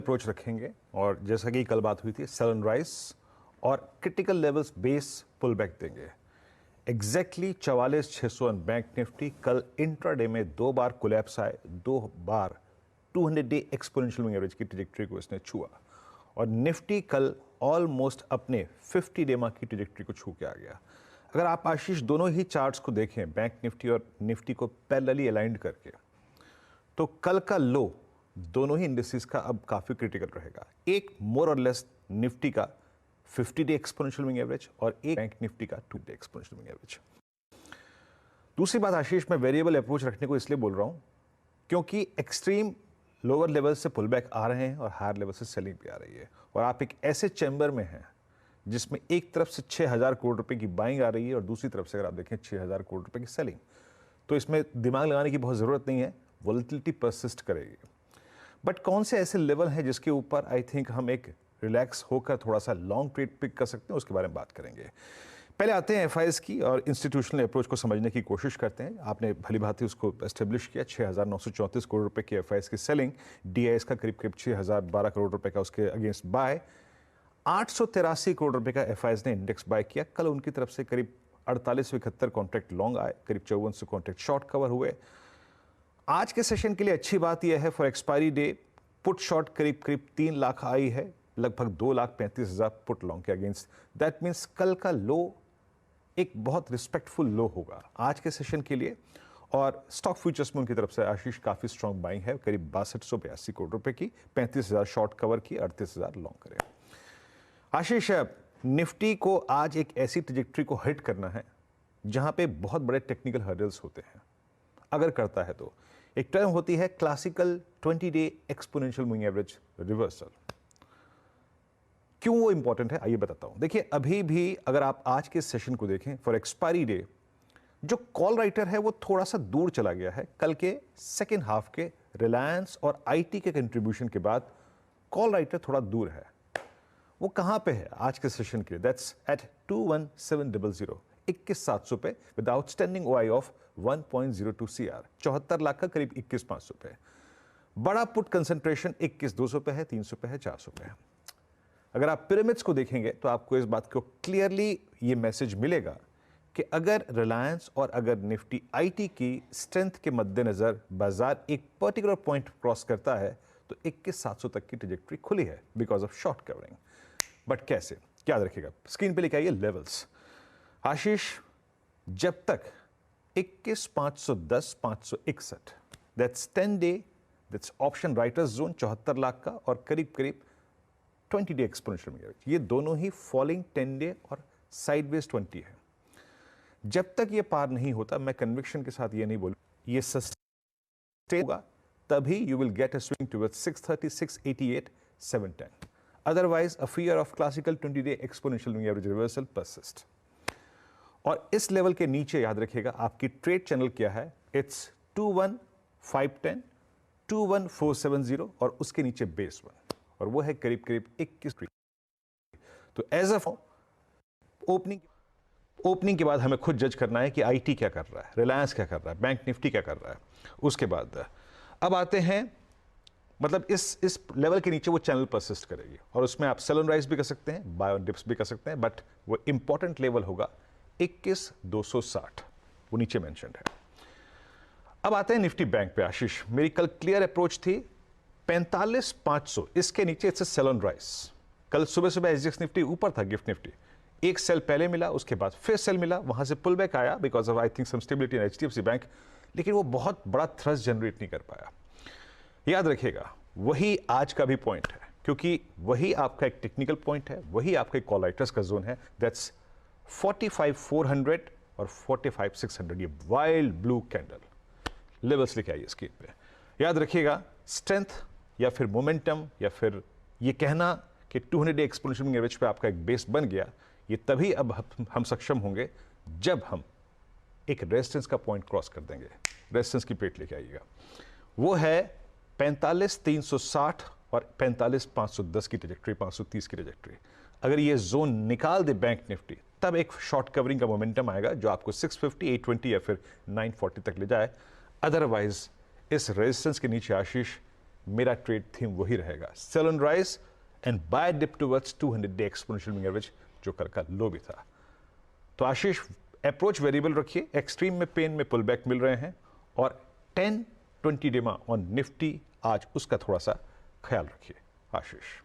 Approach रखेंगे और जैसा कि कल बात हुई थी सेल एंड राइज और critical levels base pull back देंगे। एग्जैक्टली 44,600 बैंक निफ्टी कल इंट्राडे में 2 बार कोलैप्स आए, 2 बार 200 डे एक्सपोनेंशियल मूविंग एवरेज की ट्रैजेक्टरी को इसने छुआ और निफ्टी कल ऑलमोस्ट अपने 50 डे की ट्रैजेक्टरी को छू के आ गया। अगर आप आशीष दोनों ही चार्ट्स को देखें, बैंक निफ्टी और निफ्टी को पैरेलली अलाइंड करके, तो कल का लो दोनों ही इंडिसेस का अब काफी क्रिटिकल रहेगा। एक मोर और लेस निफ्टी का 50 डे एक्सपोनेंशियल मूविंग एवरेज और एक बैंक निफ्टी का 2 डे एक्सपोनेंशियल मूविंग एवरेज। दूसरी बात आशीष, मैं वेरिएबल अप्रोच रखने को इसलिए बोल रहा हूं क्योंकि एक्सट्रीम लोअर लेवल से पुल बैक आ रहे हैं और हायर लेवल से सेलिंग भी आ रही है और आप एक ऐसे चैम्बर में हैं जिसमें एक तरफ से 6,000 करोड़ रुपए की बाइंग आ रही है और दूसरी तरफ से अगर आप देखें 6,000 करोड़ रुपए की सेलिंग, तो इसमें दिमाग लगाने की बहुत जरूरत नहीं है, वोलेटिलिटी परसिस्ट करेगी। बट कौन से ऐसे लेवल हैं जिसके ऊपर आई थिंक हम एक रिलैक्स होकर थोड़ा सा लॉन्ग ट्रेड पिक कर सकते हैं, उसके बारे में बात करेंगे। पहले आते हैं एफआईएस की और इंस्टीट्यूशनल अप्रोच को समझने की कोशिश करते हैं। आपने भली भांति उसको एस्टेब्लिश किया। 6,934 करोड़ रुपए की एफआईएस की सेलिंग, डीआईएस का करीब करीब 6,012 करोड़ रुपए का उसके अगेंस्ट बाय, 883 करोड़ रुपए का एफआईएस ने इंडेक्स बाय किया। कल उनकी तरफ से करीब 4871 कॉन्ट्रैक्ट लॉन्ग आए, करीब 5400 कॉन्ट्रैक्ट शॉर्ट कवर हुए। आज के सेशन के लिए अच्छी बात यह है, for expiry day put short करीब करीब 3 लाख आई है, लगभग 2,35,000 पुट लॉन्ग के अगेंस्ट। दैट मीन्स कल का लो एक बहुत रिस्पेक्टफुल लो होगा आज के सेशन के लिए। और स्टॉक फ्यूचर्स में उनकी तरफ से आशीष काफी स्ट्रॉन्ग बाइंग है, करीब 6282 करोड़ रुपए की, 35,000 शॉर्ट कवर की, 38,000 लॉन्ग करे। आशीष, निफ्टी को आज एक ऐसी ट्रैजेक्टरी को हिट करना है जहां पे बहुत बड़े टेक्निकल हर्डल्स होते हैं। अगर करता है तो एक टर्म होती है classical 20 day exponential moving average reversal. क्यों वो इंपॉर्टेंट है आइए बताता हूं। देखिए, अभी भी अगर आप आज के सेशन को देखें, फॉर एक्सपायरी डे जो कॉल राइटर है वो थोड़ा सा दूर चला गया है। कल के सेकेंड हाफ के रिलायंस और आईटी के कंट्रीब्यूशन के बाद कॉल राइटर थोड़ा दूर है। वो कहां पे है आज के सेशन के लिए? दैट्स एट 21,700, 21,700 पे, with outstanding OI of 1.02 CR, 74 lakh का करीब 21,500 पे। बड़ा पुट कंसंट्रेशन 21,200 पे है, 300 पे है, 400 पे है। अगर आप पिरामिड्स को देखेंगे तो आपको इस बात को क्लियरली ये मैसेज मिलेगा कि अगर रिलायंस और अगर निफ्टी आईटी की स्ट्रेंथ के मद्देनजर बाजार एक पर्टिकुलर पॉइंट क्रॉस करता है तो 21,700 तक की ट्रैजेक्टरी खुली है because of short covering. But कैसे, क्या याद रखिएगा, स्क्रीन पे लिखा है लेवल्स। आशीष, जब तक 21,510, 561, that's 10 day, that's option writers zone 74 lakh का और करीब करीब 20 डे एक्सपोनेंशियल मूविंग एवरेज, ये दोनों ही फॉलिंग 10 डे और साइडवेज 20 है। जब तक ये पार नहीं होता, मैं कन्विक्शन के साथ ये नहीं बोलूं ये सस्टेन होगा, तभी you will get a swing towards 630, 688, 710। Otherwise a fear of classical 20 day exponential moving average reversal persist. और इस लेवल के नीचे याद रखिएगा आपकी ट्रेड चैनल क्या है, इट्स 21,510, 21,470 और उसके नीचे बेस 1 और वो है करीब करीब 21। तो एज अ ओपनिंग के बाद हमें खुद जज करना है कि आईटी क्या कर रहा है, रिलायंस क्या कर रहा है, बैंक निफ्टी क्या कर रहा है। उसके बाद अब आते हैं, मतलब इस लेवल के नीचे वो चैनल परसिस्ट करेगी और उसमें आप सेल एंड राइज भी कर सकते हैं, बाय ऑन डिप्स भी कर सकते हैं, बट वो इंपॉर्टेंट लेवल होगा 21,260, वो नीचे मेंशन्ड है। अब आते हैं निफ्टी बैंक पे। आशीष, मेरी कल क्लियर अप्रोच थी 45,500, इसके नीचे इट्स सेल एंड राइज। कल सुबह सुबह एसजीएक्स निफ्टी ऊपर था, गिफ्ट निफ्टी एक सेल पहले मिला, उसके बाद फिर सेल मिला, वहां से पुल बैक आया because of I think some stability in HDFC bank, लेकिन वो बहुत बड़ा थ्रस्ट जनरेट नहीं कर पाया। याद रखिएगा वही आज का भी पॉइंट है, क्योंकि वही आपका एक टेक्निकल पॉइंट है, वही आपका एक कॉल राइटर्स का जोन है। दैट्स 45,400 और 45,600, ये वाइल्ड ब्लू कैंडल लेवल्स लेके आइए स्क्रीन पे। याद रखिएगा स्ट्रेंथ या फिर मोमेंटम या फिर ये कहना कि 200 डे एक्सपोनेंशियल मूविंग एवरेज पे आपका एक बेस बन गया, ये तभी अब हम सक्षम होंगे जब हम एक रेजिस्टेंस का पॉइंट क्रॉस कर देंगे। रेजिस्टेंस की पेट लेके आइएगा, वो है 45,360 और 45,510 की ट्रैजेक्टरी, 530 की ट्रैजेक्टरी। अगर ये जोन निकाल दे बैंक निफ्टी, तब एक शॉर्ट कवरिंग का मोमेंटम आएगा जो आपको 650, 820 या फिर 940 तक ले जाए। अदरवाइज इस रेजिस्टेंस के नीचे आशीष मेरा ट्रेड थीम वही रहेगा, sell on rise and buy dip towards 200 day exponential moving average, जो कल का लो भी था। तो आशीष, अप्रोच वेरिएबल रखिए, एक्सट्रीम में पेन में पुल बैक मिल रहे हैं, और 10-20 डे ऑन निफ्टी आज उसका थोड़ा सा ख्याल रखिए आशीष।